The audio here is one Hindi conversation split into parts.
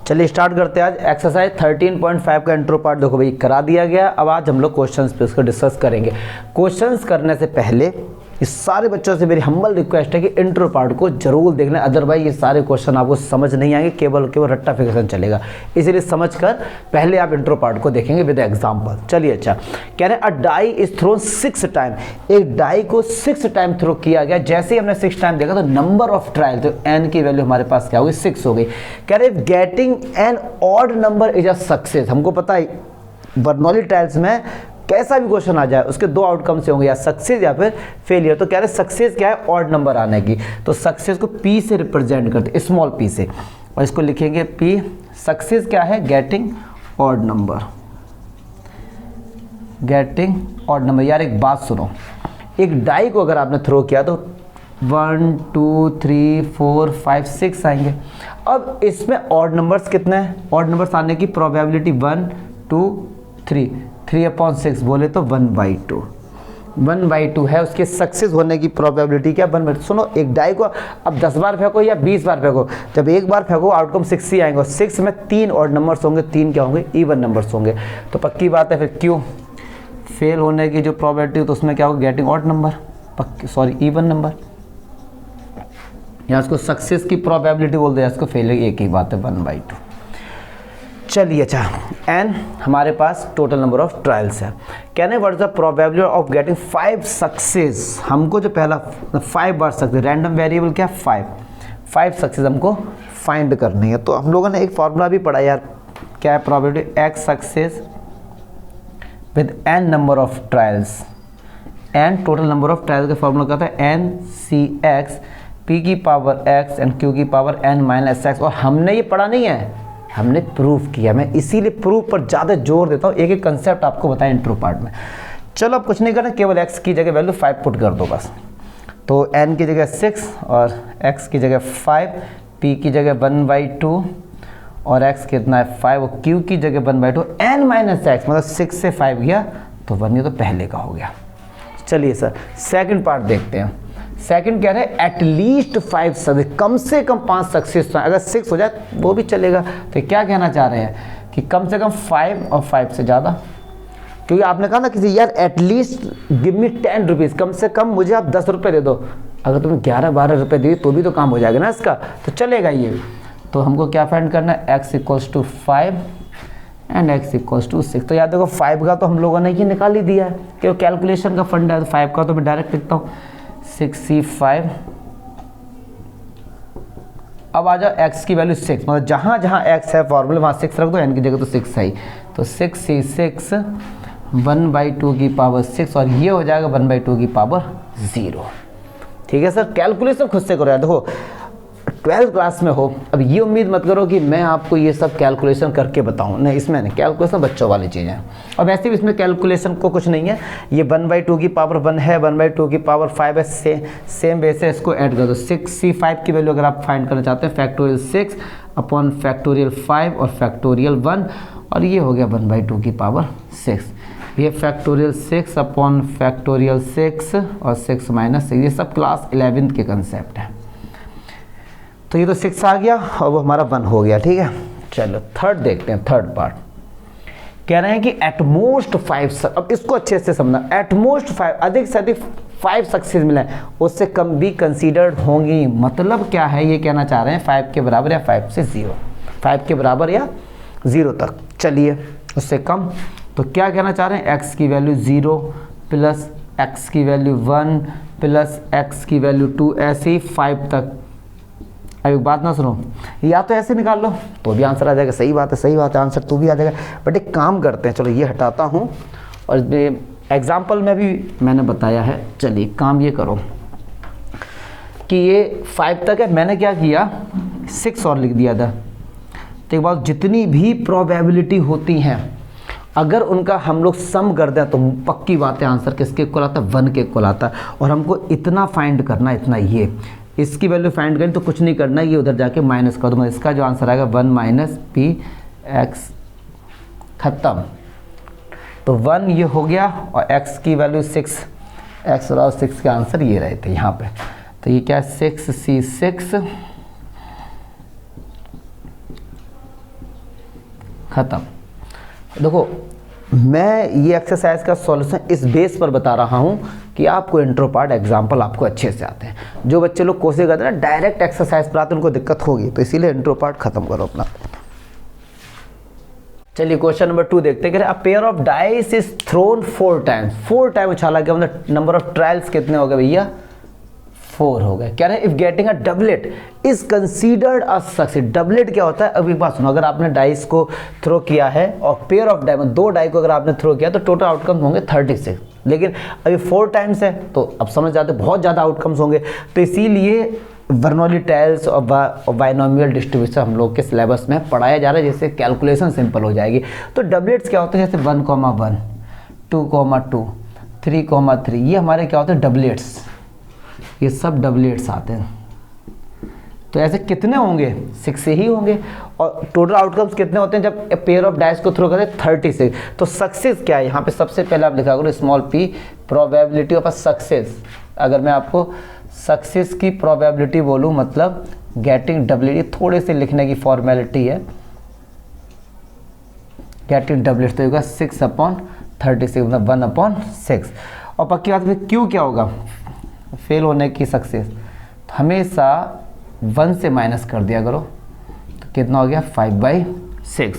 चलिए स्टार्ट करते हैं आज एक्सरसाइज 13.5 का इंट्रो पार्ट। देखो भाई करा दिया गया। अब आज हम लोग क्वेश्चंस पे उसको डिस्कस करेंगे। क्वेश्चंस करने से पहले इस सारे बच्चों से मेरी हम्बल रिक्वेस्ट है कि इंट्रो पार्ट को जरूर देखना, अदरवाइज ये सारे क्वेश्चन आपको समझ नहीं आएंगे, केवल रट्टा फिक्रेशन चलेगा। इसीलिए समझकर पहले आप इंट्रो पार्ट को देखेंगे विद एग्जाम्पल। चलिए अच्छा, कह रहे हैं अ डाई इज थ्रोन 6 टाइम। एक डाई को 6 टाइम थ्रो किया गया। जैसे ही हमने 6 टाइम देखा तो नंबर ऑफ ट्रायल, तो एन की वैल्यू हमारे पास क्या होगी, 6 हो गई। कह रहे getting an odd number is a success. हमको पता है बर्नौली ट्रायल्स में कैसा भी क्वेश्चन आ जाए उसके दो आउटकम से होंगे, या सक्सेस या फिर फेलियर। तो कह रहे सक्सेस क्या है, ऑड नंबर आने की। तो सक्सेस को पी से रिप्रेजेंट करते, स्मॉल पी से, और इसको लिखेंगे पी। सक्सेस क्या है, getting odd number, getting odd number. यार एक बात सुनो, एक डाई को अगर आपने थ्रो किया तो 1 2 3 4 5 6 आएंगे। अब इसमें ऑड नंबर्स कितने हैं, ऑड नंबर्स आने की प्रोबेबिलिटी 1 2 3, 3/6 बोले तो 1/2, 1/2 है उसके सक्सेस होने की प्रोबेबिलिटी क्या, 1/2। सुनो, एक डाई को अब 10 बार फेंको या 20 बार फेंको, जब एक बार फेंको आउटकम 6 ही आएंगे। 6 में 3 ऑड नंबर्स होंगे, 3 क्या होंगे, इवन नंबर्स होंगे। तो पक्की बात है फिर क्यों फेल होने की जो प्रोबेबिलिटी, तो उसमें क्या होगा, गेटिंग ऑड नंबर, पक्की सॉरी इवन नंबर, या उसको सक्सेस की प्रोबेबिलिटी बोल दे, इसको फेल, एक ही बात है, 1/2। चलिए अच्छा, एन हमारे पास टोटल नंबर ऑफ ट्रायल्स है। कहने what is the probability of getting 5 success. हमको जो पहला 5 बार सक्सेस, रैंडम वेरिएबल क्या, 5 सक्सेस हमको फाइंड करनी है। तो हम लोगों ने एक फॉर्मूला भी पढ़ा यार, क्या है probability, X success with N number of trials. N total number of trials का फॉर्मूला क्या था, एन सी एक्स पी की पावर एक्स एंड क्यू की पावर एन माइनस एक्स। और हमने ये पढ़ा नहीं है, हमने प्रूफ किया। मैं इसीलिए प्रूफ पर ज़्यादा जोर देता हूँ, एक एक कंसेप्ट आपको बताएं इंट्रो पार्ट में। चलो अब कुछ नहीं करना, केवल x की जगह वैल्यू 5 पुट कर दो बस। तो n की जगह 6 और x की जगह 5, p की जगह 1/2 और x कितना है 5, और q की जगह 1/2, n माइनस एक्स मतलब 6 से 5 गया तो 1, ये तो पहले का हो गया। चलिए सर सेकंड पार्ट देखते हैं। सेकंड कह रहे हैं एटलीस्ट 5 सक्सेस, कम से कम 5 सक्सेस। अगर 6 हो जाए वो भी चलेगा। तो क्या कहना चाह रहे हैं कि कम से कम 5 और 5 से ज़्यादा, क्योंकि आपने कहा ना किसी यार एटलीस्ट गिव मी 10 रुपीज़, कम से कम मुझे आप 10 रुपये दे दो। अगर तुमने 11-12 रुपये दिए तो भी तो काम हो जाएगा ना इसका, तो चलेगा ये भी। तो हमको क्या फाइंड करना है, X equals to 5 and X equals to 6। तो याद देखो 5 का तो हम लोगों ने ये निकाल ही दिया है, क्योंकि कैलकुलेशन का फंड है। तो 5 का तो मैं डायरेक्ट लिखता हूँ 6c5। अब आ जाओ x की वैल्यू 6, मतलब जहाँ जहाँ x है फॉर्मूले वहाँ 6 रख दो, n की जगह तो 6 है। तो 6c6 1/2 की पावर 6, और ये हो जाएगा 1/2 की पावर 0। ठीक है सर, कैलकुलेशन खुद से करो यार। देखो 12th क्लास में हो, अब ये उम्मीद मत करो कि मैं आपको ये सब कैलकुलेशन करके बताऊं, नहीं, इसमें नहीं, कैलकुलेशन बच्चों वाली चीज़ है। और वैसे भी इसमें कैलकुलेशन को कुछ नहीं है, ये 1/2 की पावर 1 है, 1/2 की पावर 5 है, सेम वैसे इसको ऐड कर दो। 6c5 की वैल्यू अगर आप फाइंड करना चाहते हैं, फैक्टोरियल 6 अपॉन फैक्टोरियल 5 और फैक्टोरियल 1, और ये हो गया 1/2 की पावर 6। ये फैक्टोरियल 6 अपॉन फैक्टोरियल 6 और 6 माइनस 6, ये सब क्लास 11th के कंसेप्ट है। तो ये तो 6 आ गया और वो हमारा 1 हो गया। ठीक है, चलो थर्ड देखते हैं। थर्ड पार्ट कह रहे हैं कि एटमोस्ट 5, अब इसको अच्छे से समझना, एटमोस्ट 5, अधिक से अधिक 5 सक्सेस मिला है, उससे कम भी कंसीडर्ड होंगी। मतलब क्या है, ये कहना चाह रहे हैं 5 के बराबर या 5 से 0, 5 के बराबर या 0 तक। चलिए उससे कम, तो क्या कहना चाह रहे हैं, x की वैल्यू 0 प्लस x की वैल्यू 1 प्लस x की वैल्यू 2, ऐसे ही 5 तक। अब एक बात ना सुनो, या तो ऐसे निकाल लो तो भी आंसर आ जाएगा, सही बात है, सही बात है, आंसर तो भी आ जाएगा। बट एक काम करते हैं, चलो ये हटाता हूँ, और एग्जाम्पल में भी मैंने बताया है। चलिए काम ये करो कि ये 5 तक है, मैंने क्या किया 6 और लिख दिया था। तो एक बात, जितनी भी प्रोबेबिलिटी होती हैं अगर उनका हम लोग सम कर दें तो पक्की बात है आंसर किसके इक्वल आता है, 1 के इक्वल आता है। और हमको इतना फाइंड करना, इतना, ये इसकी वैल्यू फाइंड करें तो कुछ नहीं करना, ये उधर जाके माइनस कर दूँगा। इसका जो आंसर आएगा 1 माइनस पी एक्स, खत्म। तो 1 ये हो गया, और x की वैल्यू 6, x और 6 के आंसर ये रहे थे यहाँ पे। तो ये क्या है 6c6 ख़त्म। देखो मैं ये एक्सरसाइज का सॉल्यूशन इस बेस पर बता रहा हूँ कि आपको इंट्रो पार्ट एग्जाम्पल आपको अच्छे से आते हैं। जो बच्चे लोग कोशिश करते हैं ना डायरेक्ट एक्सरसाइज पर आते हैं उनको दिक्कत होगी, तो इसीलिए इंट्रो पार्ट खत्म करो अपना। चलिए क्वेश्चन नंबर 2 देखते हैं। A pair of dice is thrown 4 times, 4 time उछाला गया, मतलब नंबर ऑफ ट्रायल्स कितने हो गए भैया? 4 हो गए। कह रहे हैं if getting a doublet is considered a success. Doublet क्या होता है? अब एक बात सुनो, अगर आपने डाइस को थ्रो किया है और पेयर ऑफ डाई, 2 डाई को अगर आपने थ्रो किया तो टोटल आउटकम्स होंगे 36, लेकिन अभी 4 टाइम्स है तो अब समझ जाते बहुत ज़्यादा आउटकम्स होंगे। तो इसीलिए बर्नौली टाइल्स और बाइनोमियल डिस्ट्रीब्यूशन हम लोग के सिलेबस में पढ़ाया जा रहा है, जिससे कैलकुलेशन सिंपल हो जाएगी। तो डबलेट्स क्या होते हैं? जैसे 1,1, 2,2, 3,3, ये हमारे क्या होते हैं? डबलेट्स। ये सब डबलेट्स आते हैं। तो ऐसे कितने होंगे? 6 से ही होंगे। और टोटल आउटकम्स कितने होते हैं जब पेयर ऑफ डाइस को थ्रो करते हैं? 36। तो सक्सेस क्या है? यहाँ पे सबसे पहले आप लिखा करो small p, probability of a success. अगर मैं आपको सक्सेस की प्रोबेबिलिटी बोलूँ, मतलब गेटिंग डबलेट, थोड़े से लिखने की फॉर्मेलिटी है। गेटिंग डबलेट तो होगा 6/36, मतलब 1/6। और पक्की बात में क्यू क्या होगा? फेल होने की सक्सेस तो हमेशा 1 से माइनस कर दिया करो, तो कितना हो गया? 5/6।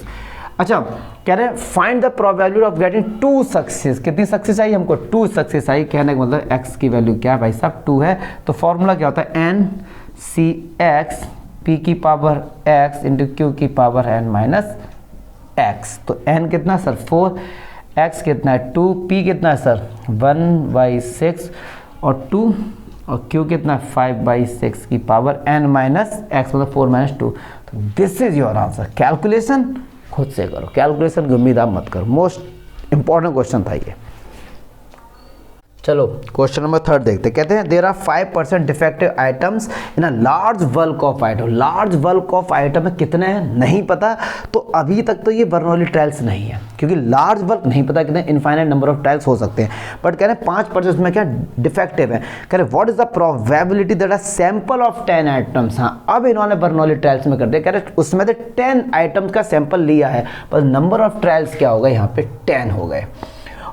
अच्छा, कह रहे हैं find the probability of getting 2 success. कितनी सक्सेस आई हमको? 2 सक्सेस आई। कहने का मतलब x की वैल्यू क्या है भाई साहब? 2 है। तो फॉर्मूला क्या होता है? NCX p की पावर x इंटू q की पावर n माइनस x। तो n कितना सर? 4, x कितना है? 2, p कितना है सर? 1/6 और 2, और q कितना? 5/6 की पावर n माइनस x, मतलब 4 - 2। तो this is your answer. Calculation खुद से करो, कैलकुलेशन की उम्मीद आप मत करो। मोस्ट इंपॉर्टेंट क्वेश्चन था ये। चलो क्वेश्चन नंबर 3 देखते। कहते हैं there are 5% defective items in a large bulk of item. Large bulk of item में कितने हैं नहीं पता, तो अभी तक तो ये बर्नौली ट्रायल्स नहीं है, क्योंकि लार्ज बल्क नहीं पता कितने, इनफाइनाइट नंबर ऑफ ट्रायल्स हो सकते हैं। बट कह रहे हैं 5% में क्या डिफेक्टिव है। कह रहे what is the probability that a sample of 10 items. हाँ, अब इन्होंने बर्नौली ट्रायल्स में कर दिया। कह रहे उसमें से 10 आइटम्स का सैंपल लिया है, पर नंबर ऑफ ट्रायल्स क्या होगा? यहाँ पे 10 हो गए,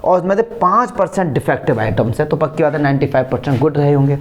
और उसमें से 5% डिफेक्टिव आइटम्स है, तो पक्की बात है 95% गुड रहे होंगे।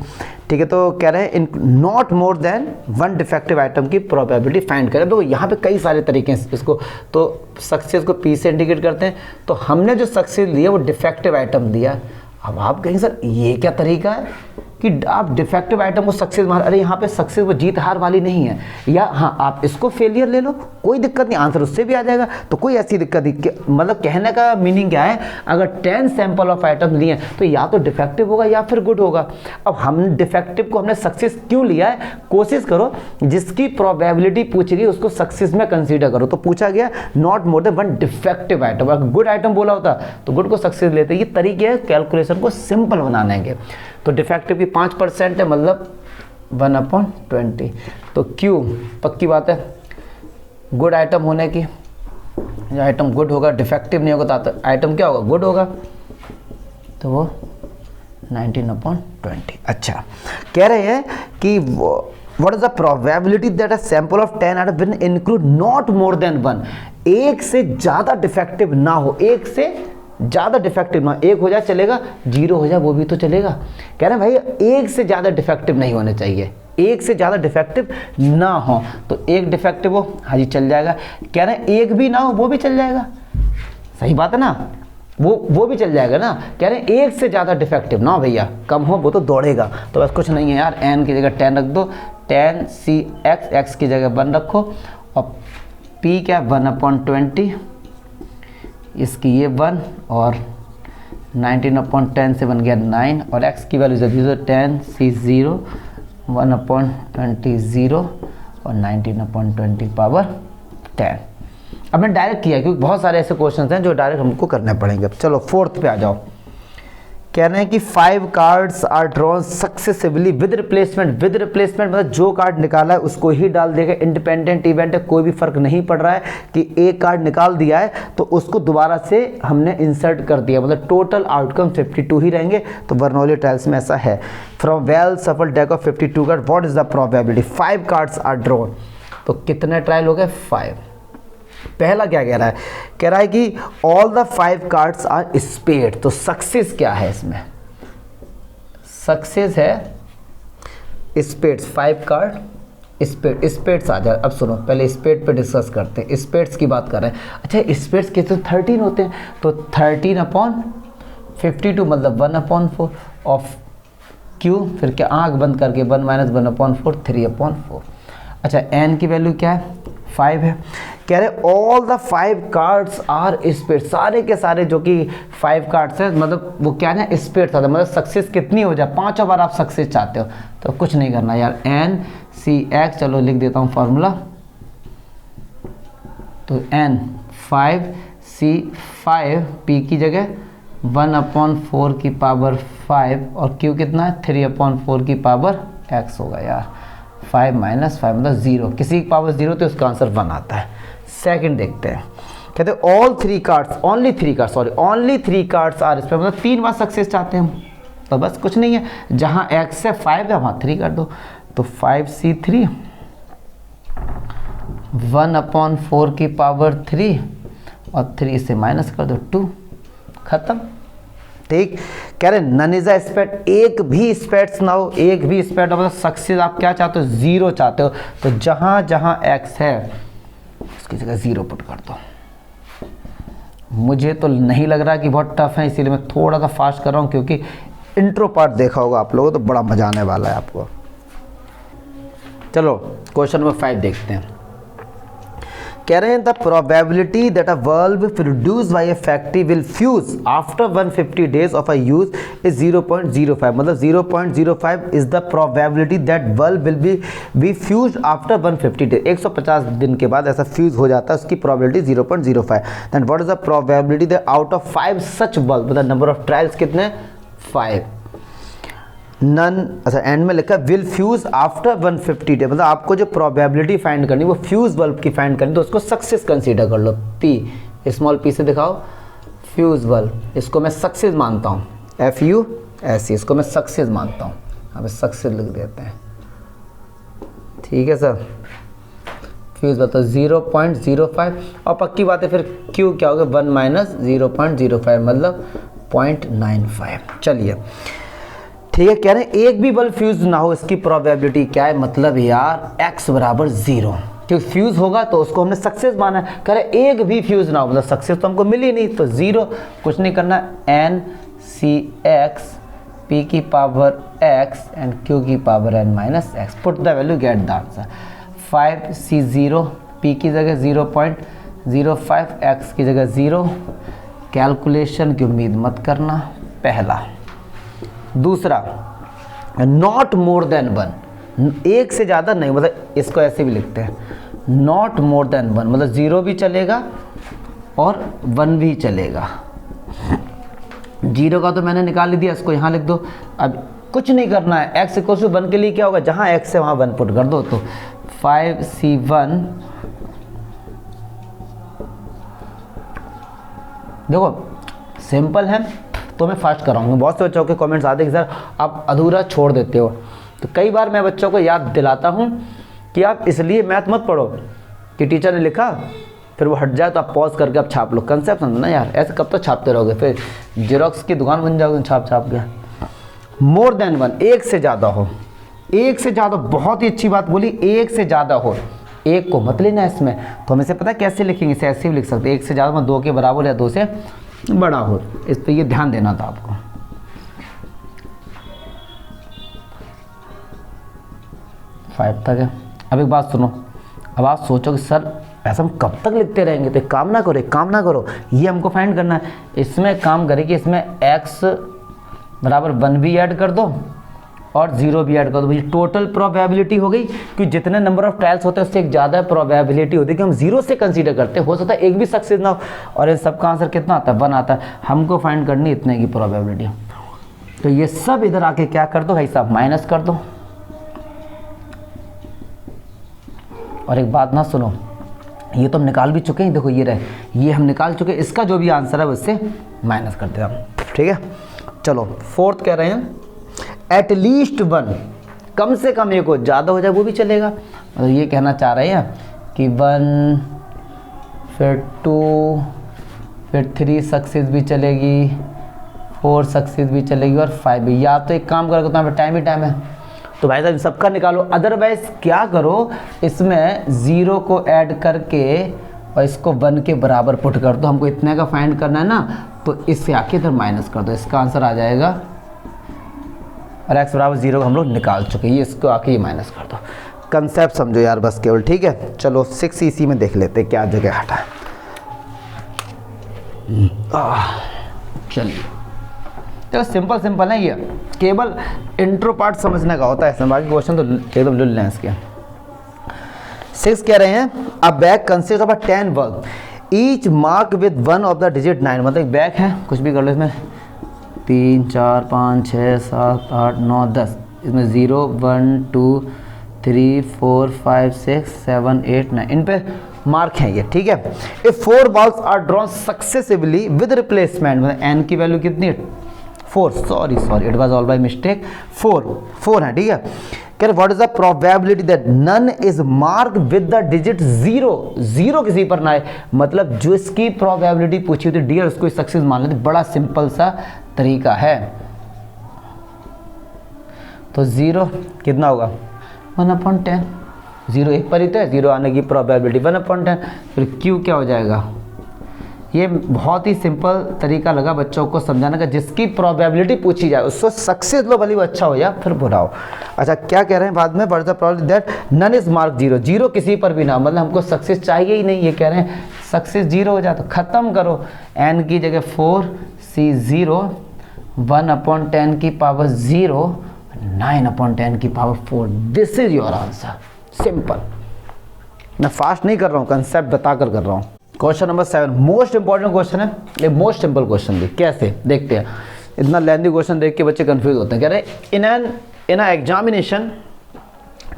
ठीक है, तो कह रहे हैं in not more than 1 defective item की प्रोबेबिलिटी फाइंड करें। तो यहाँ पे कई सारे तरीके हैं इसको, तो सक्सेस को P से इंडिकेट करते हैं। तो हमने जो सक्सेस लिया वो डिफेक्टिव आइटम दिया। अब आप कहेंगे सर ये क्या तरीका है कि आप डिफेक्टिव आइटम को सक्सेस मार? अरे यहाँ पे सक्सेस वो जीत हार वाली नहीं है, या हाँ आप इसको फेलियर ले लो, कोई दिक्कत नहीं, आंसर उससे भी आ जाएगा, तो कोई ऐसी दिक्कत नहीं। मतलब कहने का मीनिंग क्या है? अगर 10 सैंपल ऑफ आइटम लिए तो या तो डिफेक्टिव होगा या फिर गुड होगा। अब हम डिफेक्टिव को हमने सक्सेस क्यों लिया है? कोशिश करो जिसकी प्रोबेबिलिटी पूछी गई उसको सक्सेस में कंसीडर करो। तो पूछा गया not more than 1 defective item, अगर गुड आइटम बोला होता तो गुड को सक्सेस लेते। ये तरीके है कैलकुलेशन को सिंपल बनाने के। तो डिफेक्टिव की 5% है, मतलब 1/20। तो क्यू पक्की बात है गुड आइटम होने की, आइटम गुड होगा, डिफेक्टिव नहीं होगा तो आइटम क्या होगा? गुड होगा, तो वो 19/20। अच्छा, कह रहे हैं कि what is the probability that a sample of 10 item will include not more than 1। एक से ज़्यादा डिफेक्टिव ना हो, एक से ज़्यादा डिफेक्टिव ना, 1 हो जाए चलेगा, 0 हो जाए वो भी तो चलेगा। कह रहे हैं भाई एक से ज़्यादा डिफेक्टिव नहीं होने चाहिए, एक से ज़्यादा डिफेक्टिव ना हो। तो एक डिफेक्टिव हो, हाँ जी चल जाएगा। कह रहे हैं एक भी ना हो वो भी चल जाएगा, सही बात है ना, वो भी चल जाएगा ना। कह रहे हैं एक से ज़्यादा डिफेक्टिव ना हो भैया, कम हो वो तो दौड़ेगा। तो बस कुछ नहीं है यार, n की जगह 10 रख दो, 10 x की जगह 1 रखो, और p क्या 1/20, इसकी ये 1, और 19/10 से बन गया 9, और x की वैल्यू जब 10 c 0 1/20 0 और 19/20 पावर 10। अब मैंने डायरेक्ट किया क्योंकि बहुत सारे ऐसे क्वेश्चंस हैं जो डायरेक्ट हमको करने पड़ेंगे। चलो 4th पे आ जाओ। कह रहे हैं कि 5 cards are drawn successively with replacement. With replacement मतलब जो कार्ड निकाला है उसको ही डाल देगा। इंडिपेंडेंट इवेंट है, कोई भी फर्क नहीं पड़ रहा है कि एक कार्ड निकाल दिया है तो उसको दोबारा से हमने इंसर्ट कर दिया, मतलब टोटल आउटकम 52 ही रहेंगे। तो बर्नौली ट्रायल्स में ऐसा है। From well shuffled deck of 52 card what is the probability 5 cards are drawn. तो कितने ट्रायल हो गए? 5। पहला क्या कह रहा है, कह रहा है कि all the 5 cards are spade. तो सक्सेस क्या है इसमें, सक्सेस है स्पेड्स, 5 कार्ड स्पेड्स आ जाए। अब सुनो, पहले स्पेड पे डिस्कस करते हैं, स्पेड्स की बात कर रहे हैं। अच्छा स्पेड्स के तो 13 होते हैं, तो 13/52 मतलब 1/4 ऑफ क्यू, फिर क्या आंख बंद करके 1 - 1/4 3/4। अच्छा n की वैल्यू क्या है, 5 है। कह रहे all the 5 cards are spade, सारे के सारे जो कि 5 कार्ड्स है मतलब वो क्या है स्पेड था, मतलब सक्सेस कितनी हो जाए, 5 बार आप सक्सेस चाहते हो तो कुछ नहीं करना यार, NCX, चलो लिख देता हूँ फॉर्मूला। तो N 5 C5 P की जगह 1/4 की पावर 5 और Q कितना है 3/4 की पावर X होगा यार। 5 - 5 मतलब 0, किसी की पावर 0 तो उसका आंसर 1 आता है। सेकंड देखते हैं, कहते हैं all 3 cards, only 3 cards are spade, मतलब 3 बार सक्सेस चाहते हैं हम, तो बस कुछ नहीं है, जहाँ X है 5 है वहाँ 3 कर दो। तो 5C3 1/4 की पावर 3 और 3 से माइनस कर दो 2, खत्म। ठीक, कह रहे नन इज अ स्पेड, एक भी स्पेड्स ना हो, एक भी स्पेड ना हो, मतलब सक्सेस आप क्या चाहते हो 0 चाहते हो, तो जहां जहां X है उसकी जगह 0 पुट कर दो। मुझे तो नहीं लग रहा कि बहुत टफ है, इसीलिए मैं थोड़ा सा फास्ट कर रहा हूं, क्योंकि इंट्रो पार्ट देखा होगा आप लोगों तो बड़ा मजा आने वाला है आपको। चलो क्वेश्चन नंबर 5 देखते हैं। कह रहे हैं the probability that a bulb produce by A factory will fuse after 150 days of a use is 0.05, मतलब 0.05 is the probability that bulb will be fuse after 150 days, 150 दिन के बाद ऐसा फ्यूज हो जाता है, उसकी probability 0.05। Then what is the probability that out of 5 such bulb, मतलब नंबर ऑफ ट्रायल्स कितने 5, नन, अच्छा एंड में लिखा विल फ्यूज आफ्टर 150 डे, मतलब आपको जो प्रोबेबिलिटी फाइंड करनी वो फ्यूज बल्ब की फाइंड करनी, तो उसको सक्सेस कंसीडर कर लो। P, स्मॉल p से दिखाओ, फ्यूज बल्ब, इसको मैं सक्सेस मानता हूँ, FUSE, इसको मैं सक्सेस मानता हूँ, यहाँ पे सक्सेस लिख देते हैं। ठीक है सर, फ्यूज बल्ब तो 0.05, और पक्की बात है फिर Q क्या होगा 1 - 0.05 मतलब 0.95। चलिए ठीक है, कह रहे हैं एक भी बल्ब फ्यूज ना हो, इसकी प्रोबेबिलिटी क्या है, मतलब यार X बराबर 0, क्योंकि फ्यूज होगा तो उसको हमने सक्सेस माना है। कह रहे एक भी फ्यूज ना हो, मतलब सक्सेस तो हमको मिली नहीं, तो 0, कुछ नहीं करना, NCX P की पावर X एंड Q की power N - X, put the value get the answer. 5C0 P की जगह 0.05, X की जगह 0, कैलकुलेशन की उम्मीद मत करना, पहला। दूसरा नॉट मोर देन 1, एक से ज़्यादा नहीं, मतलब इसको ऐसे भी लिखते हैं नॉट मोर देन 1, मतलब 0 भी चलेगा और 1 भी चलेगा। 0 का तो मैंने निकाल ही दिया, इसको यहाँ लिख दो। अब कुछ नहीं करना है, x = 1 के लिए क्या होगा, जहाँ x है वहाँ 1 पुट कर दो। तो 5C1, देखो सिंपल है तो मैं फास्ट कराऊंगा। बहुत से बच्चों के कमेंट्स आते हैं कि सर आप अधूरा छोड़ देते हो, तो कई बार मैं बच्चों को याद दिलाता हूं कि आप इसलिए मैथ मत पढ़ो कि टीचर ने लिखा फिर वो हट जाए तो आप पॉज करके आप छाप लो, कंसेप्ट समझना यार, ऐसे कब तक छापते रहोगे, फिर जेरोक्स की दुकान बन जाओगे छाप के। मोर देन 1, एक से ज़्यादा हो, एक से ज़्यादा, बहुत ही अच्छी बात बोली, एक से ज़्यादा हो, एक को मत लेना इसमें, तो हमें से पता है कैसे लिखेंगे, इसे ऐसे भी लिख सकते हैं, एक से ज़्यादा मतलब 2 के बराबर या 2 से बड़ा हो, इस पर ये ध्यान देना था आपको। फाइव तक है। अब एक बात सुनो, अब आप सोचो कि सर ऐसा हम कब तक लिखते रहेंगे, तो एक काम ना करो, ये हमको फाइंड करना है। इसमें काम करें कि इसमें x बराबर 1 भी ऐड कर दो और 0 भी ऐड कर दो, भाई टोटल प्रोबेबिलिटी हो गई, कि जितने नंबर ऑफ ट्रायल्स होते हैं उससे एक ज़्यादा प्रोबेबिलिटी होती है कि हम 0 से कंसीडर करते हैं, हो सकता है एक भी सक्सेस ना हो, और इन सबका आंसर कितना आता है 1 आता है, हमको फाइंड करनी इतने की प्रोबेबिलिटी। तो ये सब इधर आके क्या कर दो भाई साहब, माइनस कर दो। और एक बात ना सुनो, ये तो हम निकाल भी चुके हैं, देखो ये रहे, ये हम निकाल चुके हैं, इसका जो भी आंसर है उससे माइनस करते हैं हम, ठीक है। चलो फोर्थ कह रहे हैं एटलीस्ट 1, कम से कम एक हो, ज़्यादा हो जाए वो भी चलेगा, मतलब ये कहना चाह रहे हैं कि 1 फिर 2, फिर 3 सक्सेस भी चलेगी, 4 सक्सेस भी चलेगी और 5 भी। या तो एक काम करो तो यहाँ पे टाइम ही टाइम है, तो भाई साहब सबका निकालो। अदरवाइज क्या करो, इसमें 0 को ऐड करके और इसको 1 के बराबर पुट कर दो। हमको इतने का फाइंड करना है ना, तो इससे आके इधर माइनस कर दो, इसका आंसर आ जाएगा। और x बराबर 0 को हम लोग निकाल चुके हैं, ये इसको आके ये माइनस कर दो। कंसेप्ट समझो यार बस केवल, ठीक है। चलो 6 इसी में देख लेते हैं क्या जगह हटा है। चलिए तो सिंपल सिंपल है ये, केवल इंट्रो पार्ट समझने का होता है, बाकी क्वेश्चन तो एकदम लुल लेंस के। 6 कह रहे हैं अ bag consist of a 10 work each mark with one of the digit 9, मतलब एक बैग है, कुछ भी कर लो इसमें, 3 4 5 6 7 8 9 10, इसमें 0 1 2 3 4 5 6 7 8 9 इन पे मार्क है ये, ठीक है। If 4 balls are drawn successively with replacement, मतलब एन की वैल्यू कितनी है 4, sorry it was all by mistake, 4 है, ठीक है। कह रहे what is the probability that none is mark with the digit 0 किसी पर ना है, मतलब जो इसकी प्रोबेबिलिटी पूछी हुई थी डियर उसको सक्सेस मान लेते। बड़ा सिंपल सा तरीका है। तो 0 कितना होगा 1/10, 0 एक पर ही तो है, 0 आने की प्रोबेबिलिटी 1/10। फिर Q क्या हो जाएगा, ये बहुत ही सिंपल तरीका लगा बच्चों को समझाने का, जिसकी प्रोबेबिलिटी पूछी जाए उसको सक्सेस लो, भले वो अच्छा हो या फिर बुरा हो। अच्छा क्या कह रहे हैं बाद में, what is the probability that none is mark 0 किसी पर भी ना, मतलब हमको सक्सेस चाहिए ही नहीं, ये कह रहे हैं सक्सेस 0 हो जाए तो ख़त्म करो। n की जगह 4 C 0 1/10 की पावर 0 9/10 की power 4, this is your answer. Simple, मैं फास्ट नहीं कर रहा हूँ, कंसेप्ट बताकर कर रहा हूँ। Question number 7 most important question है, ये मोस्ट सिंपल क्वेश्चन भी कैसे देखते हैं। इतना लेंथी क्वेश्चन देख के बच्चे कंफ्यूज होते हैं। कह रहे in a examination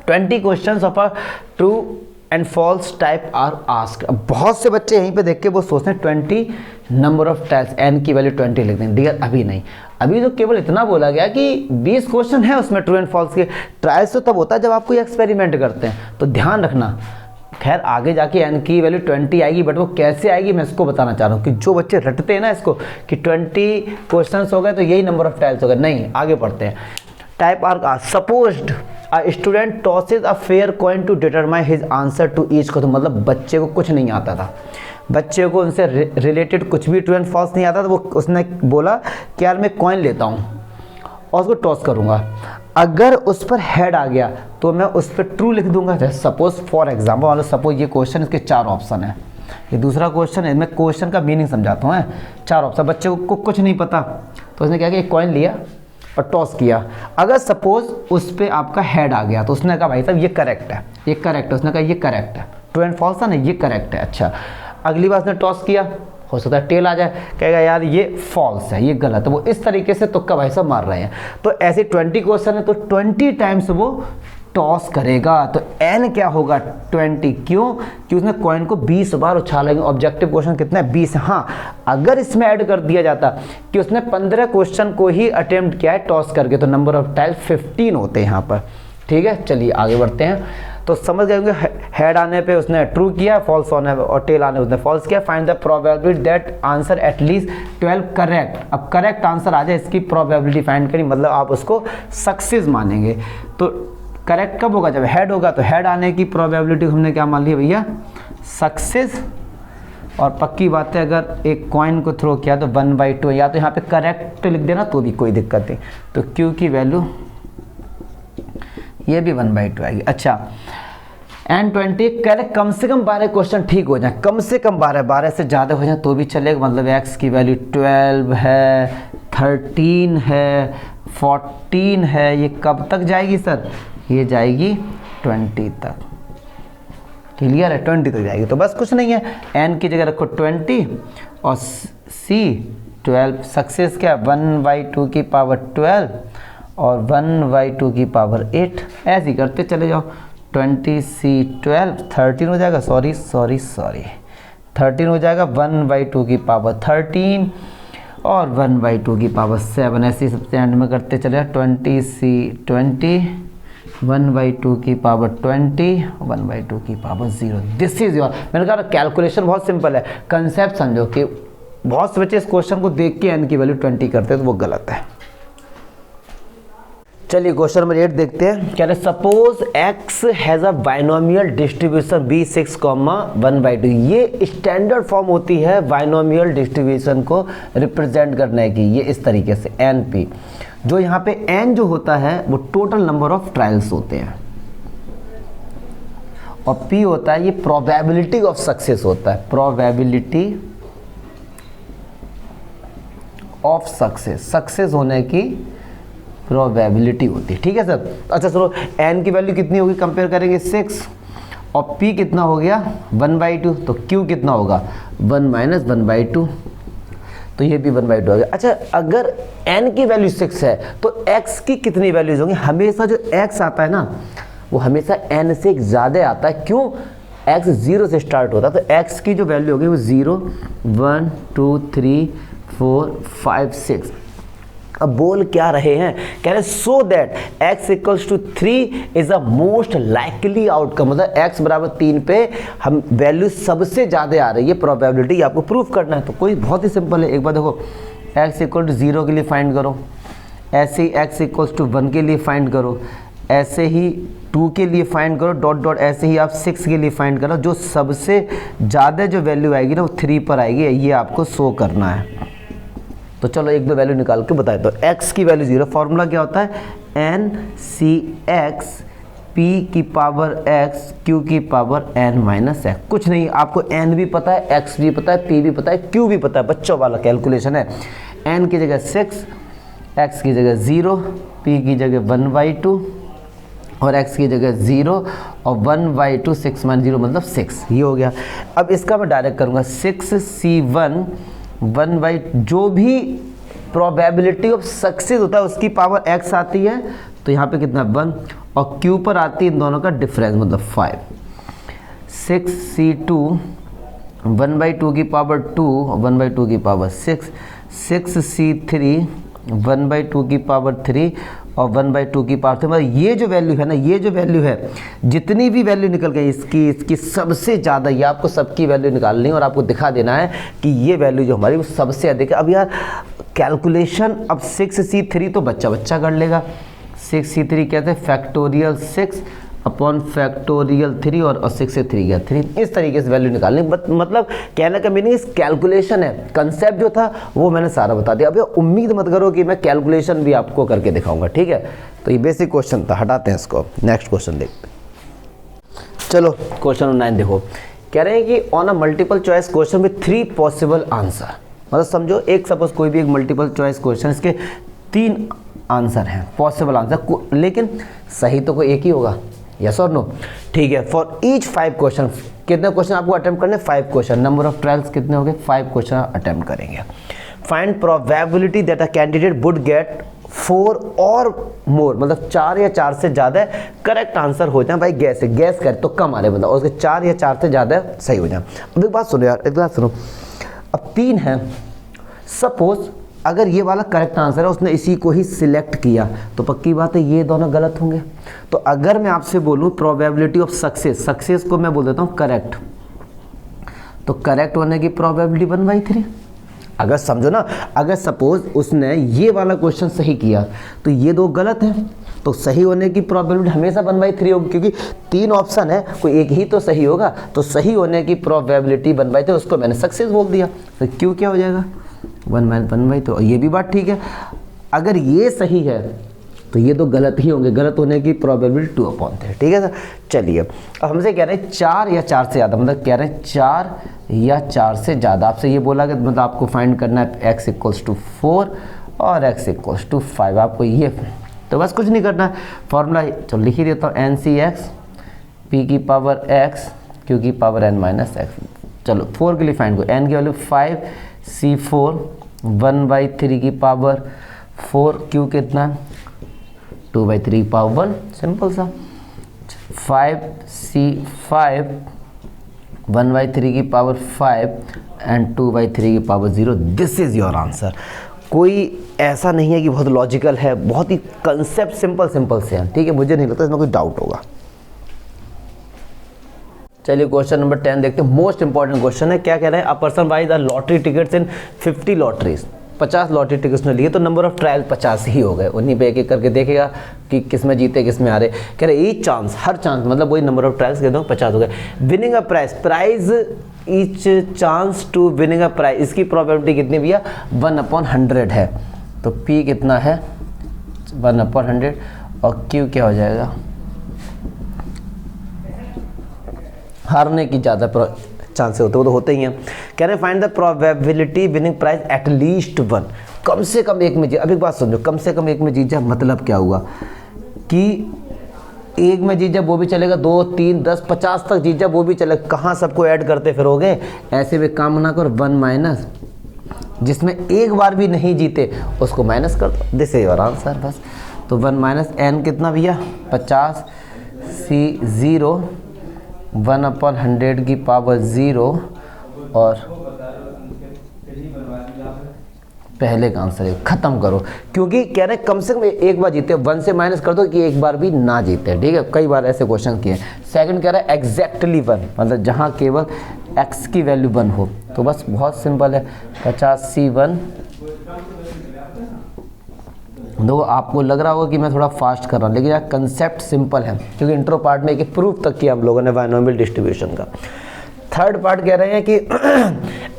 20 questions of a true and false type are asked. बहुत से बच्चे यहीं पे देख के वो सोचते हैं 20 नंबर ऑफ टाइप्स, एन की वैल्यू 20 लिखते हैं। डियर अभी नहीं, अभी तो केवल इतना बोला गया कि 20 क्वेश्चन है उसमें ट्रू एंड फॉल्स के। ट्रायल्स तो तब होता है जब आप कोई एक्सपेरिमेंट करते हैं, तो ध्यान रखना। खैर आगे जाके एन की वैल्यू 20 आएगी, बट वो कैसे आएगी मैं इसको बताना चाह रहा हूँ कि जो बच्चे रटते हैं ना इसको कि 20 क्वेश्चंस हो गए तो यही नंबर ऑफ टाइल्स हो गए, नहीं, आगे पढ़ते हैं। Type are supposed a student tosses a fair coin to determine his answer to each question, मतलब बच्चे को कुछ नहीं आता था, बच्चे को उनसे रिलेटेड कुछ भी ट्रू एंड फॉल्स नहीं आता था। वो उसने बोला कि यार मैं कॉइन लेता हूँ और उसको टॉस करूँगा, अगर उस पर हेड आ गया तो मैं उस पर ट्रू लिख दूंगा। जैसे सपोज फॉर एग्जाम्पल, मतलब सपोज ये क्वेश्चन, इसके 4 ऑप्शन है, ये दूसरा क्वेश्चन है, मैं क्वेश्चन का मीनिंग समझाता हूँ। 4 ऑप्शन, बच्चे को कुछ नहीं पता तो उसने क्या किया, कॉइन लिया और टॉस किया। अगर सपोज उस पर आपका हेड आ गया तो उसने कहा भाई साहब ये करेक्ट है, ये करेक्ट है, उसने कहा ये करेक्ट है, ट्रू एंड फॉल्स है ना, ये करेक्ट है। अच्छा अगली बार उसने टॉस किया, हो सकता है टेल आ जाए, कहेगा यार ये फॉल्स है, ये गलत है। वो इस तरीके से तुक्का भाई साहब मार रहे हैं। तो ऐसे 20 क्वेश्चन है तो 20 टाइम्स वो टॉस करेगा, तो एन क्या होगा 20। क्यों कि उसने कॉइन को 20 बार उछालेंगे। ऑब्जेक्टिव क्वेश्चन कितना है 20। हाँ अगर इसमें ऐड कर दिया जाता कि उसने 15 क्वेश्चन को ही अटेम्प्ट किया है टॉस करके, तो नंबर ऑफ टाइल्स 15 होते हैं यहाँ पर, ठीक है। चलिए आगे बढ़ते हैं। तो समझ गए होंगे, हेड आने पे उसने ट्रू किया, फॉल्स आने पे और टेल आने पे उसने फॉल्स किया। Find the probability that answer at least 12 correct. अब करेक्ट आंसर आ जाए इसकी प्रोबेबिलिटी फाइंड करी, मतलब आप उसको सक्सेस मानेंगे। तो करेक्ट कब होगा, जब हेड होगा, तो हेड आने की प्रोबेबिलिटी हमने क्या मान ली भैया, सक्सेस। और पक्की बात है अगर एक कॉइन को थ्रो किया तो 1/2, या तो यहाँ पे करेक्ट लिख देना तो भी कोई दिक्कत नहीं। तो क्यू की वैल्यू ये भी 1/2 आएगी। अच्छा एंड 20 कह रहे कम से कम 12 क्वेश्चन ठीक हो जाए, कम से कम 12 से ज़्यादा हो जाए तो भी चलेगा। मतलब x की वैल्यू 12 है, 13 है, 14 है, ये कब तक जाएगी सर, ये जाएगी 20 तक। क्लियर है, 20 तक जाएगी। तो बस कुछ नहीं है, n की जगह रखो 20 और c 12। सक्सेस क्या 1/2 की पावर 12 और 1/2 की पावर 8, ऐसे ही करते चले जाओ। 20c 12 13 हो जाएगा, सॉरी 13 हो जाएगा, 1/2 की पावर 13 और 1/2 की पावर 7, ऐसे ही सबसे एंड में करते चले जाओ। 20c 20 1/2 की पावर 20, 1/2 की पावर 0। दिस इज योर, मैंने कहा कैलकुलेशन बहुत सिंपल है, कंसेप्ट समझो कि बहुत से बच्चे इस क्वेश्चन को देख के n की वैल्यू 20 करते हैं तो वो गलत है। चलिए क्वेश्चन नंबर 8 देखते हैं। कह रहे suppose x has a binomial distribution b6, 1/2। ये स्टैंडर्ड फॉर्म होती है बाइनोमियल डिस्ट्रीब्यूशन को रिप्रेजेंट करने की, ये इस तरीके से np, जो यहाँ पे n जो होता है वो टोटल नंबर ऑफ ट्रायल्स होते हैं और p होता है ये प्रोबेबिलिटी ऑफ सक्सेस होता है, प्रोबेबिलिटी ऑफ सक्सेस होने की प्रोबेबिलिटी होती है। ठीक है सर। अच्छा चलो n की वैल्यू कितनी होगी कंपेयर करेंगे 6 और p कितना हो गया 1/2, तो q कितना होगा 1 - 1/2, तो ये भी 1/2 हो गया। अच्छा अगर n की वैल्यू 6 है तो x की कितनी वैल्यूज होंगी? हमेशा जो x आता है ना वो हमेशा n से ज़्यादा आता है, क्यों? x 0 से स्टार्ट होता है, तो x की जो वैल्यू होगी वो 0, 1, 2, 3, 4, 5, 6। अब बोल क्या रहे हैं? कह रहे so that x = 3 is a most likely outcome, मतलब x = 3 पे हम वैल्यू सबसे ज़्यादा आ रही है, प्रोबेबिलिटी आपको प्रूफ करना है। तो कोई बहुत ही सिंपल है, एक बार देखो x = 0 के लिए फाइंड करो, ऐसे ही x = 1 के लिए फाइंड करो, ऐसे ही 2 के लिए फाइंड करो, डॉट डॉट, ऐसे ही आप 6 के लिए फाइंड करो। जो सबसे ज़्यादा जो वैल्यू आएगी ना वो 3 पर आएगी, ये आपको शो करना है। तो चलो एक दो वैल्यू निकाल के बताए। तो x की वैल्यू 0, फॉर्मूला क्या होता है NCX p की पावर x q की पावर n - x। कुछ नहीं, आपको n भी पता है, x भी पता है, p भी पता है, q भी पता है, बच्चों वाला कैलकुलेशन है। n की जगह 6, x की जगह 0, p की जगह 1/2 और x की जगह 0 और 1/2, 6 - 0 मतलब 6, ये हो गया। अब इसका मैं डायरेक्ट करूँगा 6c1 जो भी प्रोबेबिलिटी ऑफ सक्सेस होता है उसकी पावर x आती है, तो यहाँ पे कितना 1 और q पर आती है इन दोनों का डिफरेंस मतलब 5। 6c2 1/2 की पावर 2 और 1/2 की पावर 6, 6c3 1/2 की पावर 3 और 1/2 की पावर 3। मतलब ये जो वैल्यू है ना, ये जो वैल्यू है, जितनी भी वैल्यू निकल गई इसकी सबसे ज़्यादा, ये आपको सबकी वैल्यू निकालनी है और आपको दिखा देना है कि ये वैल्यू जो हमारी वो सबसे अधिक है। अब यार कैलकुलेशन, अब 6c3 तो बच्चा कर लेगा। 6c3 कहते हैं फैक्टोरियल 6 अपॉन फैक्टोरियल 3 और 6 से 3 गया 3, इस तरीके से वैल्यू निकालनी। मतलब कहने का मीनिंग इस कैलकुलेशन है, कंसेप्ट जो था वो मैंने सारा बता दिया। अब उम्मीद मत करो कि मैं कैलकुलेशन भी आपको करके दिखाऊंगा, ठीक है। तो ये बेसिक क्वेश्चन था, हटाते हैं इसको, नेक्स्ट क्वेश्चन देखते हैं। चलो क्वेश्चन 9 देखो, कह रहे हैं कि on a multiple choice question with 3 possible answer. मतलब समझो एक सपोज कोई भी एक मल्टीपल चॉइस क्वेश्चन, इसके 3 आंसर हैं, पॉसिबल आंसर, लेकिन सही तो कोई एक ही होगा, यस और नो, ठीक है। फॉर ईच 5 क्वेश्चन, कितने क्वेश्चन आपको अटेम्प्ट करने? 5 क्वेश्चन। नंबर ऑफ ट्रायल्स कितने हो गए? 5 क्वेश्चन अटेम्प्ट करेंगे। Find probability that a candidate would get 4 और मोर, मतलब 4 या 4 से ज़्यादा करेक्ट आंसर हो जाए। भाई गैस है, गैस करे तो कम आ रहे, मतलब उसके 4 या 4 से ज़्यादा सही हो जाए। अब एक बात सुनो यार, एक बात सुनो, अब 3 है, सपोज अगर ये वाला करेक्ट आंसर है, उसने इसी को ही सिलेक्ट किया, तो पक्की बात है ये दोनों गलत होंगे। तो अगर मैं आपसे बोलूँ प्रोबेबिलिटी ऑफ सक्सेस को मैं बोल देता हूँ करेक्ट, तो करेक्ट होने की प्रोबेबिलिटी 1/3। अगर समझो ना, अगर सपोज उसने ये वाला क्वेश्चन सही किया तो ये 2 गलत हैं, तो सही होने की प्रोबेबिलिटी हमेशा 1/3 होगी, क्योंकि 3 ऑप्शन है, कोई एक ही तो सही होगा, तो सही होने की प्रोबेबिलिटी 1/3, उसको मैंने सक्सेस बोल दिया। तो क्यों क्या हो जाएगा 1 - 1/3। ये भी बात ठीक है। अगर ये सही है तो ये 2 गलत ही होंगे, गलत होने की प्रोबेबिलिटी 2/3, ठीक है सर। चलिए अब हमसे कह रहे हैं 4 या 4 से ज़्यादा, मतलब कह रहे हैं 4 या 4 से ज़्यादा। आपसे ये बोला कि मतलब आपको फाइंड करना है x = 4 और x = 5, आपको ये, तो बस कुछ नहीं करना है, फॉर्मूला चलो लिख ही देता हूँ, NCX p की पावर x q की पावर n - x। चलो 4 के लिए फाइंड करो, n की वैल्यू 5, C4 1/3 की पावर 4, q कितना 2/3 की पावर 1, सिंपल सा। 5C5 1/3 की पावर 5 एंड 2/3 की power 0, this is your answer. कोई ऐसा नहीं है कि बहुत लॉजिकल है, बहुत ही कंसेप्ट सिंपल से है, ठीक है। मुझे नहीं लगता इसमें कोई डाउट होगा। चलिए क्वेश्चन नंबर 10 देखते हैं। मोस्ट इंपॉर्टेंट क्वेश्चन है। क्या कह रहे हैं? A person buys the lottery tickets in 50 lotteries. 50 lottery tickets ने लिए तो नंबर ऑफ ट्रायल 50 ही हो गए। उन्हीं पे एक एक करके देखेगा कि किस में जीते किस में हारे। कह रहे ईच चांस, हर चांस मतलब वही नंबर ऑफ ट्रायल्स कह दो 50 हो गए। Winning a prize each chance to winning a prize, इसकी प्रोबेबिलिटी कितनी भैया? 1/100 है। तो P कितना है? 1/100 और Q क्या हो जाएगा? हारने की ज़्यादा चांसेस होते, वो तो होते ही हैं। कह रहे find the probability winning prize at least 1, कम से कम एक में जीत। अब एक बात समझो, कम से कम एक में जीत जा मतलब क्या हुआ कि एक में जीत जा वो भी चलेगा, 2, 3, 10, 50 तक जीत जा वो भी चलेगा। कहाँ सबको ऐड करते फिरोगे? ऐसे में काम ना करो। 1 माइनस जिसमें एक बार भी नहीं जीते उसको माइनस कर दो। दिस इज योर आंसर बस। तो 1 माइनस n कितना भैया? 50, C 0, 1/100 की पावर 0 और पहले का आंसर है। खत्म करो, क्योंकि कह रहे हैं कम से कम एक बार जीते। 1 से माइनस कर दो कि एक बार भी ना जीते, ठीक है। कई बार ऐसे क्वेश्चन किए। सेकंड कह रहा है एग्जैक्टली 1, मतलब जहां केवल x की वैल्यू 1 हो। तो बस बहुत सिंपल है। 50C1। दो आपको लग रहा होगा कि मैं थोड़ा फास्ट कर रहा हूँ, लेकिन यार कंसेप्ट सिंपल है, क्योंकि इंट्रो पार्ट में एक प्रूफ तक किया हम लोगों ने बायनोमियल डिस्ट्रीब्यूशन का। थर्ड पार्ट कह रहे हैं कि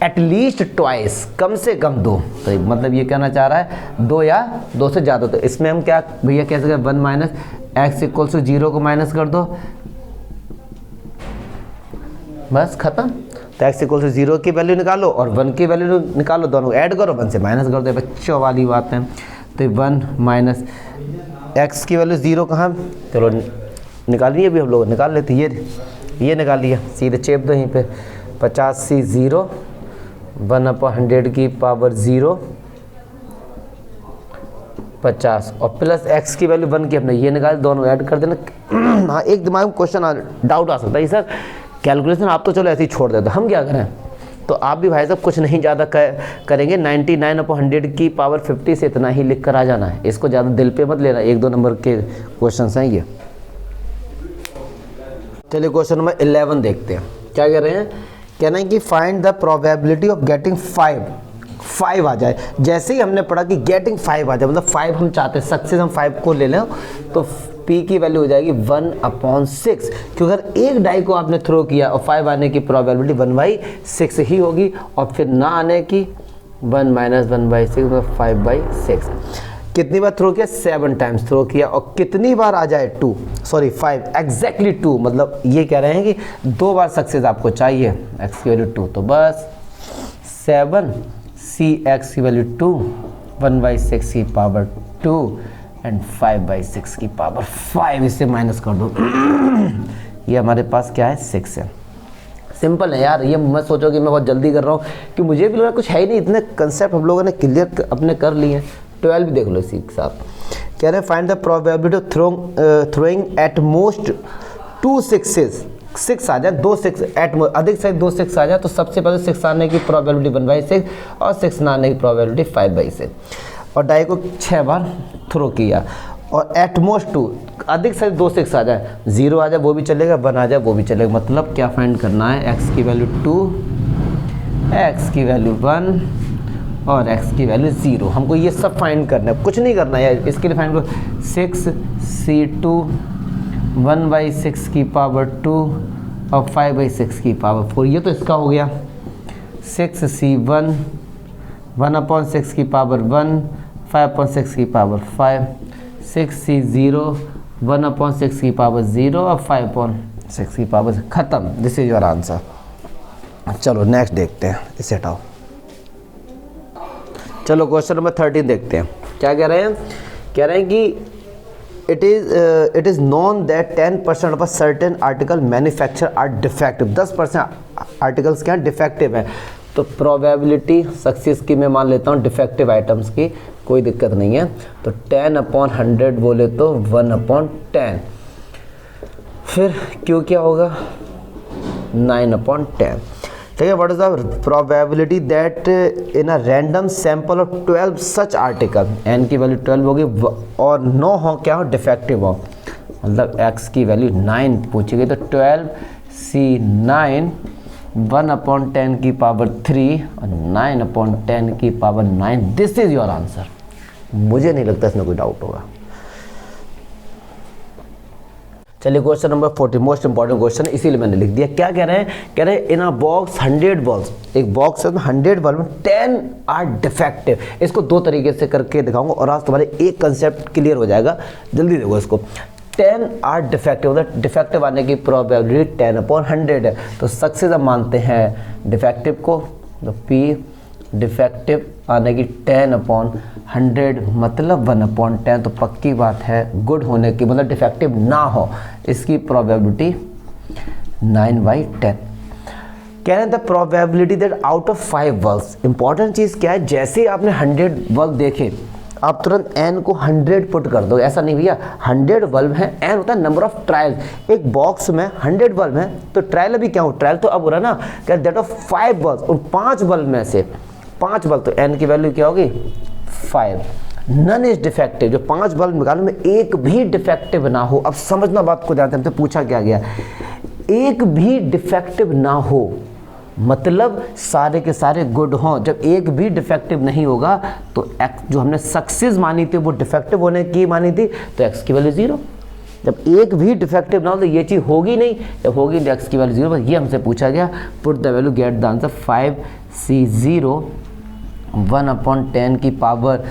एटलीस्ट ट्वाइस, कम से कम 2। तो मतलब ये कहना चाह रहा है 2 या 2 से ज़्यादा। तो इसमें हम क्या भैया कह सकते हैं? 1 माइनस x इक्वल टू 0 को माइनस कर दो, बस खत्म। तो x इक्वल टू 0 की वैल्यू निकालो और 1 की वैल्यू निकालो, दोनों ऐड करो, 1 से माइनस कर दो। बच्चों वाली बात है। तो 1 माइनस x की वैल्यू 0 कहाँ? चलो निकालिए, अभी हम लोग निकाल लेते। ये निकाल लिया, सीधे चेप दो यहीं पे। 50C 0, 1/100 की पावर 0, 50 और प्लस x की वैल्यू 1 की हमने ये निकाल, दोनों ऐड कर देना। हाँ, एक दिमाग में क्वेश्चन डाउट आ सकता है सर कैलकुलेशन आप तो चलो ऐसे ही छोड़ देते, हम क्या करें? तो आप भी भाई साहब कुछ नहीं ज़्यादा करेंगे। 99/100 की पावर 50 से इतना ही लिख कर आ जाना है। इसको ज़्यादा दिल पे मत लेना, 1-2 नंबर के क्वेश्चन हैं ये। चलिए क्वेश्चन नंबर 11 देखते हैं। क्या कह रहे हैं? कहना है कि find the probability of getting 5 आ जाए। जैसे ही हमने पढ़ा कि गेटिंग 5 आ जाए, मतलब 5 हम चाहते हैं, सक्सेस हम 5 को ले लें, तो P की वैल्यू हो जाएगी 1/6। क्योंकि अगर एक डाई को आपने थ्रो किया और 5 आने की प्रोबेबिलिटी 1/6 ही होगी, और फिर ना आने की 1 माइनस 1/6 मतलब 5/6। कितनी बार थ्रो किया? 7 टाइम्स थ्रो किया। और कितनी बार आ जाए? 5 एग्जैक्टली 2, मतलब ये कह रहे हैं कि 2 बार सक्सेस आपको चाहिए। x की वैल्यू 2, तो बस 7C x की वैल्यू 2, 1/6 की पावर 2 एंड 5/6 की पावर 5, इससे माइनस कर दो। ये हमारे पास क्या है? 6 है। सिंपल है यार, ये मत सोचो कि मैं बहुत जल्दी कर रहा हूँ, कि मुझे भी लगा कुछ है ही नहीं। इतने कंसेप्ट हम लोगों ने क्लियर अपने कर लिए। 12 भी देख लो इसी के साथ। कह रहे हैं find the probability of throwing at most 2 6s। 6 आ जाए, 2 6 एट अधिक से 2 6 आ जाए, तो सबसे पहले 6 आने की प्रोबेबिलिटी 1/6 और 6 ना आने की प्रोबेबिलिटी 5/6। और डाई को 6 बार थ्रो किया और एट मोस्ट 2, अधिक से 2 6 आ जाए, 0 आ जाए वो भी चलेगा, 1 आ जाए वो भी चलेगा। मतलब क्या फाइंड करना है? x की वैल्यू 2, x की वैल्यू 1 और x की वैल्यू 0। हमको ये सब फाइंड करना है, कुछ नहीं करना है यार। इसके लिए फाइंड करो 6C2 1/6 की पावर 2 और 5/6 की पावर 4। ये तो इसका हो गया। 6C1 1/6 की पावर 1, 5/6 की पावर 5, 6C0 1/6 की पावर 0 और 5/6 की पावर। खत्म। This is your answer. चलो नेक्स्ट देखते हैं, इसे हटाओ। चलो क्वेश्चन नंबर 13 देखते हैं। क्या कह रहे हैं? कह रहे हैं कि it is known that 10% of a certain article manufactured are defective। 10% articles क्या डिफेक्टिव है। तो प्रोबेबिलिटी सक्सेस की मैं मान लेता हूँ डिफेक्टिव आइटम्स की, कोई दिक्कत नहीं है। तो 10/100 बोले तो 1/10। फिर क्यों क्या होगा? 9/10। ठीक है, what is the probability that in a random sample of 12 such article, n की वैल्यू 12 होगी और 9 हो क्या हो डिफेक्टिव हो, मतलब x की वैल्यू 9 पूछी गई, तो 12C9 1/10 की पावर 3 और 9/10 की power 9, this is your answer. मुझे नहीं लगता इसमें कोई डाउट होगा। चलिए question number 40, most important question, इसीलिए मैंने लिख दिया। क्या कह रहे हैं, कह रहे हैं इन अ बॉक्स 100 बल्ब्स, एक बॉक्स है में 100 बल्ब में 10 आर डिफेक्टिव। इसको दो तरीके से करके दिखाऊंगा और आज तुम्हारे एक कंसेप्ट क्लियर हो जाएगा, जल्दी देखो इसको। 10 आर डिफेक्टिव, मतलब डिफेक्टिव आने की प्रोबेबिलिटी 10/100 है, तो सक्सेस हम मानते हैं डिफेक्टिव को, तो P डिफेक्टिव आने की 10/100 मतलब 1/10, तो पक्की बात है गुड होने की, मतलब डिफेक्टिव ना हो, इसकी प्रोबेबिलिटी 9/10। कह रहे हैं the probability that out of 5 bulbs, important चीज़ क्या है, जैसे ही आपने 100 बल्ब देखे आप तुरंत n को 100 पुट कर दो, ऐसा नहीं भैया, 100 बल्ब है, n होता है नंबर ऑफ ट्रायल्स। एक बॉक्स में 100 बल्ब है तो ट्रायल अभी क्या हो, ट्रायल तो अब हो रहा है ना, क्या दैट ऑफ 5 बल्ब, उन 5 बल्ब में से 5 बल्ब, तो n की वैल्यू क्या होगी 5। नन इज डिफेक्टिव, जो 5 बल्ब निकालो में एक भी डिफेक्टिव ना हो। अब समझना बात को, ध्यान से हमसे पूछा क्या गया, एक भी डिफेक्टिव ना हो मतलब सारे के सारे गुड हों। जब एक भी डिफेक्टिव नहीं होगा तो x जो हमने सक्सेस मानी थी वो डिफेक्टिव होने की मानी थी, तो x की वैल्यू 0। जब एक भी डिफेक्टिव ना हो तो ये चीज़ होगी नहीं, जब होगी तो x की वैल्यू 0। ये हमसे पूछा गया, put the value, get the answer 5C0 1/10 की पावर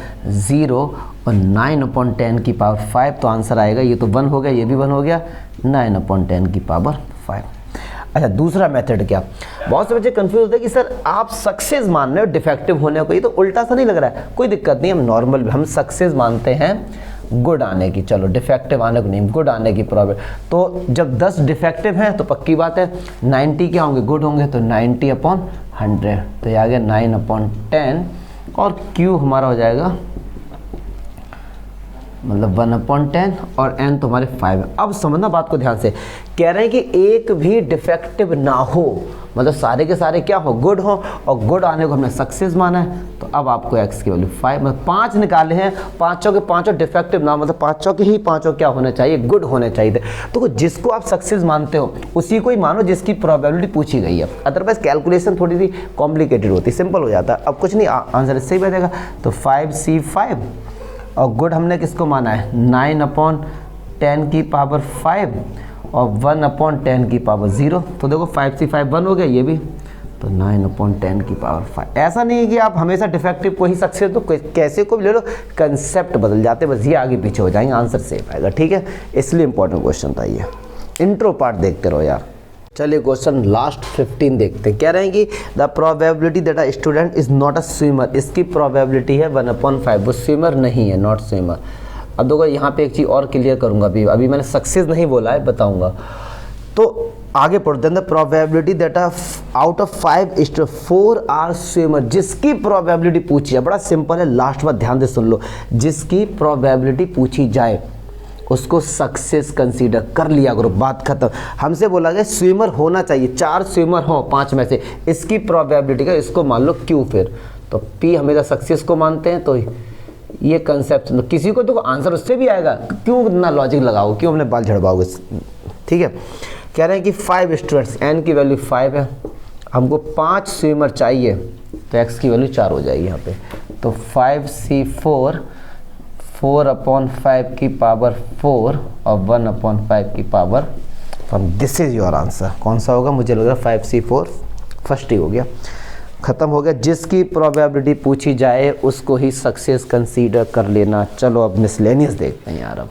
0 और 9/10 की पावर 5, तो आंसर आएगा, ये तो 1 हो गया, ये भी 1 हो गया, 9/10 की पावर 5। अच्छा दूसरा मेथड क्या, बहुत से बच्चे कंफ्यूज होते हैं कि सर आप सक्सेस मान रहे हो डिफेक्टिव होने को, ये तो उल्टा सा नहीं लग रहा है, कोई दिक्कत नहीं, हम नॉर्मल, हम सक्सेस मानते हैं गुड आने की, चलो डिफेक्टिव आने को नहीं, गुड आने की प्रॉब्लम। तो जब 10 डिफेक्टिव हैं तो पक्की बात है 90 क्या होंगे, गुड होंगे, तो 90/100, तो ये आ गया 9/10 और Q हमारा हो जाएगा मतलब 1/10 और n तो हमारे 5 है। अब समझना बात को ध्यान से, कह रहे हैं कि एक भी डिफेक्टिव ना हो, मतलब सारे के सारे क्या हो, गुड हो, और गुड आने को हमने सक्सेस माना है, तो अब आपको x की वैल्यू 5, मतलब 5 निकाले हैं, 5 के 5 डिफेक्टिव ना, मतलब 5 के ही 5 क्या होने चाहिए, गुड होने चाहिए थे। तो जिसको आप सक्सेस मानते हो उसी को ही मानो जिसकी प्रोबेबिलिटी पूछी गई है, अदरवाइज कैलकुलेशन थोड़ी सी कॉम्प्लिकेटेड होती है, सिंपल हो जाता है। अब कुछ नहीं, आंसर इससे ही बचेगा, तो 5C5 और गुड हमने किसको माना है 9/10 की पावर 5 और 1/10 की पावर 0, तो देखो 5C5 1 हो गया, ये भी, तो 9/10 की पावर 5। ऐसा नहीं है कि आप हमेशा डिफेक्टिव को ही सक्सेस दो, कैसे को भी ले लो, कंसेप्ट बदल जाते, बस ये आगे पीछे हो जाएंगे, आंसर सेफ आएगा, ठीक है, इसलिए इंपॉर्टेंट क्वेश्चन था ये। इंट्रो पार्ट देखते रहो यार। चलिए क्वेश्चन लास्ट 15 देखते हैं। कह रहे हैं कि the probability that a student is not a swimmer, इसकी प्रोबेबिलिटी है 1/5, वो स्विमर नहीं है, नॉट स्विमर। अब देखो यहाँ पे एक चीज़ और क्लियर करूँगा, अभी मैंने सक्सेस नहीं बोला है, बताऊँगा, तो आगे पढ़ते हैं। The probability that out of 5 4 are swimmer, जिसकी प्रोबेबिलिटी पूछी है, बड़ा सिंपल है, लास्ट बात ध्यान से सुन लो, जिसकी प्रोबेबिलिटी पूछी जाए उसको सक्सेस कंसीडर कर लिया करो, बात खत्म। हमसे बोला गया स्विमर होना चाहिए, 4 स्विमर हो 5 में से, इसकी प्रोबेबिलिटी का इसको मान लो Q, फिर तो P हमेशा सक्सेस को मानते हैं, तो ये कंसेप्ट तो किसी को तो आंसर उससे भी आएगा, क्यों ना लॉजिक लगाओ, क्यों अपने बाल झड़वाओगे, ठीक है। कह रहे हैं कि 5 स्टूडेंट्स, n की वैल्यू 5 है, हमको 5 स्विमर चाहिए, तो x की वैल्यू 4 हो जाएगी यहाँ पे, तो 5C4 4/5 की पावर 4 और 1/5 की power 1, this is your answer. कौन सा होगा, मुझे लग रहा है 5C4 फर्स्ट ही हो गया, खत्म हो गया। जिसकी प्रोबेबिलिटी पूछी जाए उसको ही सक्सेस कंसीडर कर लेना। चलो अब मिसलेनियस देखते हैं यार। अब